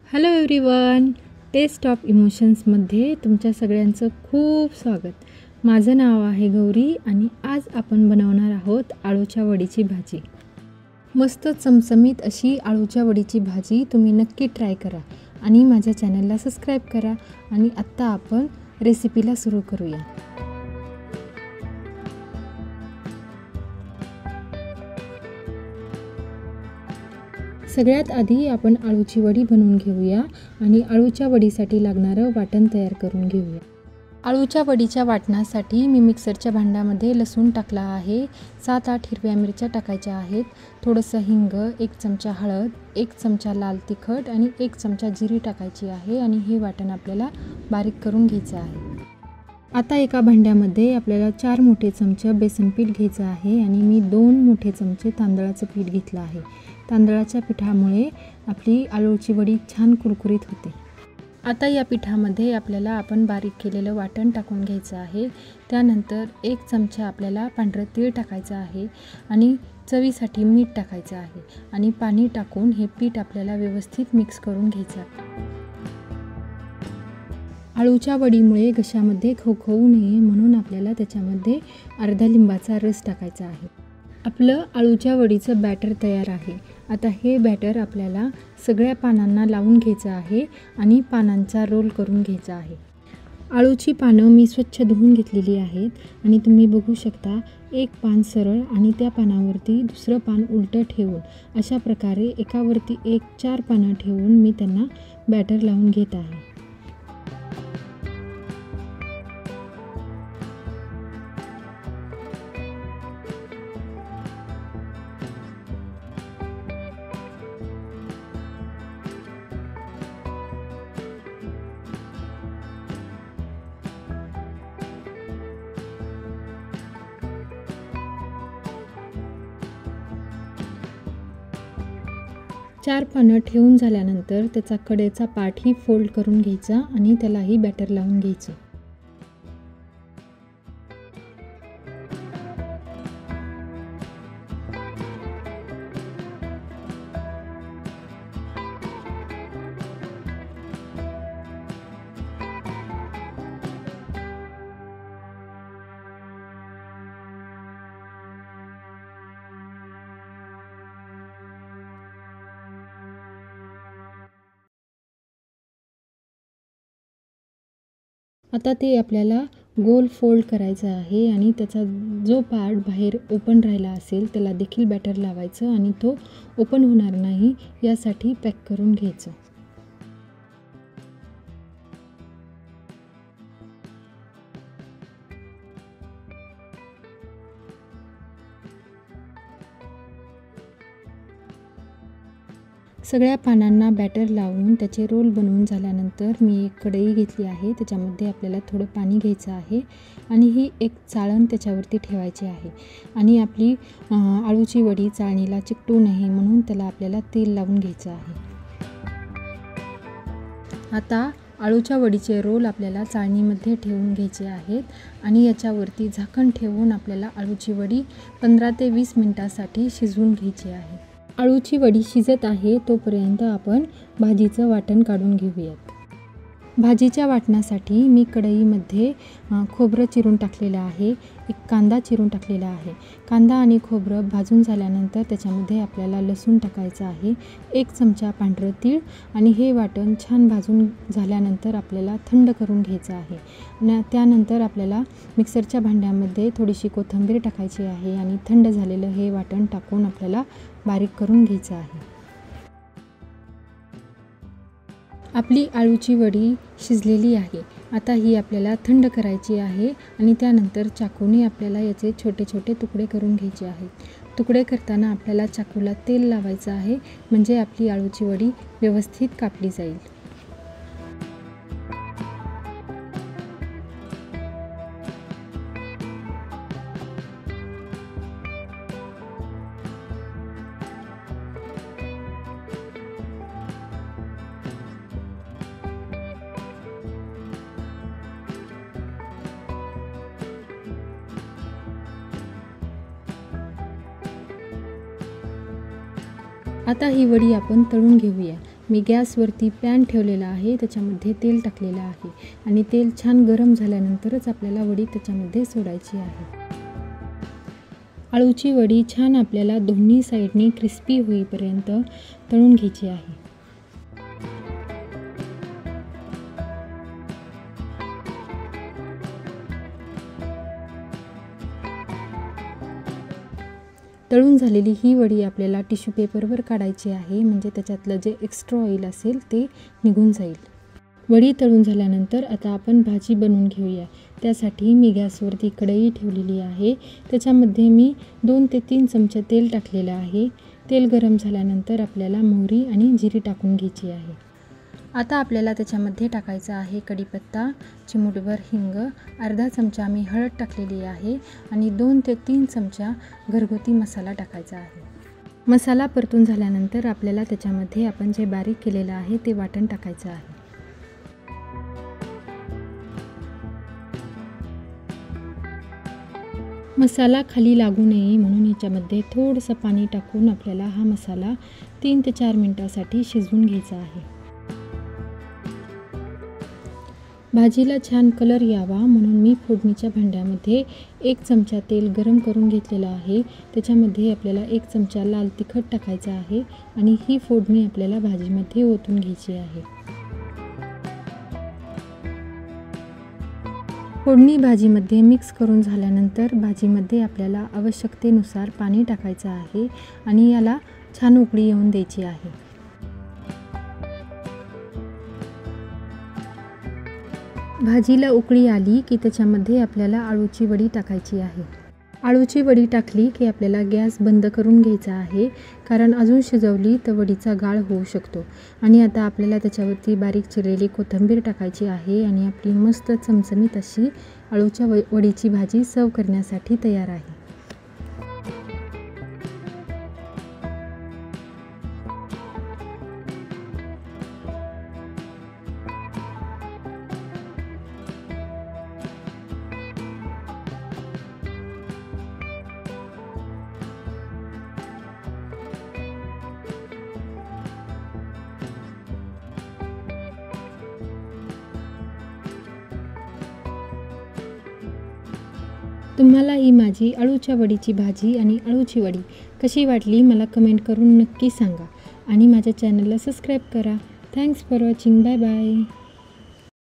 Hello everyone, taste of इमोशन्समध्ये तुमच्या सगळ्यांचं खूप स्वागत. माझं नाव आहे गौरी आणि आज आपण बनवणार आहोत आळूच्या वडीची भाजी. मस्त चमचमीत अशी आळूच्या वडीची भाजी तुम्ही नक्की ट्राय करा आणि माझ्या चॅनलला सबस्क्राईब करा. आणि आत्ता आपण रेसिपीला सुरू करूया. सगळ्यात आधी आपण आळूची वडी बनवून घेऊया आणि आळूच्या वडीसाठी लागणारं वाटण तयार करून घेऊया. आळूच्या वडीच्या वाटणासाठी मी मिक्सरच्या भांड्यामध्ये लसूण टाकला आहे. 7-8 हिरव्या मिरच्या टाकायच्या आहेत. थोडंसं हिंग, 1 चमचा हळद, 1 चमचा लाल तिखट आणि 1 चमचा जिरी टाकायची आहे आणि हे वाटण आपल्याला बारीक करून घ्यायचं आहे. आता एका भांड्यामध्ये आपल्याला 4 मोठे चमचे बेसन पीठ घ्यायचं आहे आणि मी 2 मोठे चमचे तांदळाचं पीठ घेतलं आहे. तांदळाच्या पिठामुळे आपली आळूची वडी छान कुरकुरीत होते. आता या पिठामध्ये आपल्याला आपण बारीक केलेलं वाटण टाकून घ्यायचं आहे. त्यानंतर 1 चमचा आपल्याला पांढरं तीळ टाकायचं आहे आणि चवीसाठी मीठ टाकायचं आहे आणि पाणी टाकून हे पीठ आपल्याला व्यवस्थित मिक्स करून घ्यायचं आहे. आळूच्या वडीमुळे घशामध्ये खवखवू नये म्हणून आपल्याला त्याच्यामध्ये अर्धा लिंबाचा रस टाकायचा आहे. आपलं आळूच्या वडीचं बॅटर तयार आहे. आता हे बॅटर आपल्याला सगळ्या पानांना लावून घ्यायचं आहे आणि पानांचा रोल करून घ्यायचा आहे. आळूची पानं मी स्वच्छ धुवून घेतलेली आहेत आणि तुम्ही बघू शकता, एक पान सरळ आणि त्या पानावरती दुसरं पान उलटं ठेवून अशा प्रकारे एकावरती एक 4 पानं ठेवून मी त्यांना बॅटर लावून घेत आहे. चार पानं ठेवून झाल्यानंतर त्याचा कडेचा पाठही फोल्ड करून घ्यायचा आणि त्यालाही बॅटर लावून घ्यायचं. आता ते आपल्याला गोल फोल्ड करायचं आहे आणि त्याचा जो पार्ट बाहेर ओपन राहिला असेल त्याला देखील बॅटर लावायचं आणि तो ओपन होणार नाही यासाठी पॅक करून घ्यायचं. सगळ्या पानांना बॅटर लावून त्याचे रोल बनवून झाल्यानंतर मी एक कढई घेतली आहे. त्याच्यामध्ये आपल्याला थोडं पाणी घ्यायचं आहे आणि ही एक चाळण त्याच्यावरती ठेवायची आहे आणि आपली आळूची वडी चाळणीला चिकटू नये म्हणून त्याला आपल्याला तेल लावून घ्यायचं आहे. आता आळूच्या वडीचे रोल आपल्याला चाळणीमध्ये ठेवून घ्यायचे आहेत आणि याच्यावरती झाकण ठेवून आपल्याला आळूची वडी 15 ते 20 मिनिटांसाठी शिजवून घ्यायची आहे. आळूची वडी शिजत आहे तोपर्यंत आपण भाजीचं वाटण काढून घेऊयात. भाजीच्या वाटणासाठी मी कढईमध्ये खोबरं चिरून टाकलेलं आहे, एक कांदा चिरून टाकलेला आहे. कांदा आणि खोबरं भाजून झाल्यानंतर त्याच्यामध्ये आपल्याला लसूण टाकायचं आहे, 1 चमचा पांढरं तीळ आणि हे वाटण छान भाजून झाल्यानंतर आपल्याला थंड करून घ्यायचं आहे. त्यानंतर आपल्याला मिक्सरच्या भांड्यामध्ये थोडीशी कोथिंबीर टाकायची आहे आणि थंड झालेलं हे वाटण टाकून आपल्याला बारीक करून घ्यायचं आहे. आपली आळूची वडी शिजलेली आहे. आता ही आपल्याला थंड करायची आहे आणि त्यानंतर चाकूने आपल्याला याचे छोटे छोटे तुकडे करून घ्यायचे आहेत. तुकडे करताना आपल्याला चाकूला तेल लावायचं आहे म्हणजे आपली आळूची वडी व्यवस्थित कापली जाईल. आता ही वडी आपण तळून घेऊया. मी गॅसवरती पॅन ठेवलेला आहे, त्याच्यामध्ये तेल टाकलेलं आहे आणि तेल छान गरम झाल्यानंतरच आपल्याला वडी त्याच्यामध्ये सोडायची आहे। आळूची वडी छान आपल्याला दोन्ही साईडनी क्रिस्पी होईपर्यंत तळून घ्यायची आहे। तळून झालेली ही वडी आपल्याला टिश्यू पेपरवर काढायची आहे, म्हणजे त्याच्यातलं जे एक्स्ट्रा ऑइल असेल ते निघून जाईल। वडी तळून झाल्यानंतर आता आपण भाजी बनवून घेऊया। त्यासाठी मी गॅसवरती कढई ठेवलेली आहे, त्याच्यामध्ये मी 2 ते 3 चमचे तेल टाकलेलं आहे। तेल गरम झाल्यानंतर आपल्याला मोहरी आणि जिरी टाकून घ्यायची आहे। आता आपल्याला त्याच्यामध्ये टाकायचा आहे कढीपत्ता, चिमूटभर हिंग, अर्धा चमचा मी हळद टाकलेली आहे आणि 2 ते 3 चमचा घरगुती मसाला टाकायचा आहे। मसाला परतून झाल्यानंतर आपल्याला त्याच्यामध्ये आपण जे बारीक केलेलं आहे ते वाटण टाकायचं आहे। मसाला खाली लागू नये म्हणून याच्यामध्ये थोडंसं पाणी टाकून आपल्याला हा मसाला 3 ते 4 मिनिटांसाठी शिजवून घ्यायचा आहे। भाजीला छान कलर यावा म्हणून मी फोडणीच्या भांड्यामध्ये 1 चमचा तेल गरम करून घेतलेलं आहे। त्याच्यामध्ये आपल्याला 1 चमचा लाल तिखट टाकायचं आहे आणि ही फोडणी आपल्याला भाजीमध्ये ओतून घ्यायची आहे। फोडणी भाजीमध्ये मिक्स करून झाल्यानंतर भाजीमध्ये आपल्याला आवश्यकतेनुसार पाणी टाकायचं आहे आणि याला छान उकळी येऊन द्यायची आहे। भाजीला उकळी आली की त्याच्यामध्ये आपल्याला आळूची वडी टाकायची आहे। आळूची वडी टाकली की आपल्याला गॅस बंद करून घ्यायचा आहे, कारण अजून शिजवली तर वडीचा गाळ होऊ शकतो। आणि आता आपल्याला त्याच्यावरती बारीक चिरलेली कोथिंबीर टाकायची आहे आणि आपली मस्त चमचमीत अशी आळूच्या वडीची भाजी सर्व करण्यासाठी तयार आहे। तुम्हाला ही माझी आळूच्या वडीची भाजी आणि आळूची वडी कशी वाटली मला कमेंट करून नक्की सांगा आणि माझ्या चॅनलला सबस्क्राईब करा। Thanks for watching. Bye bye.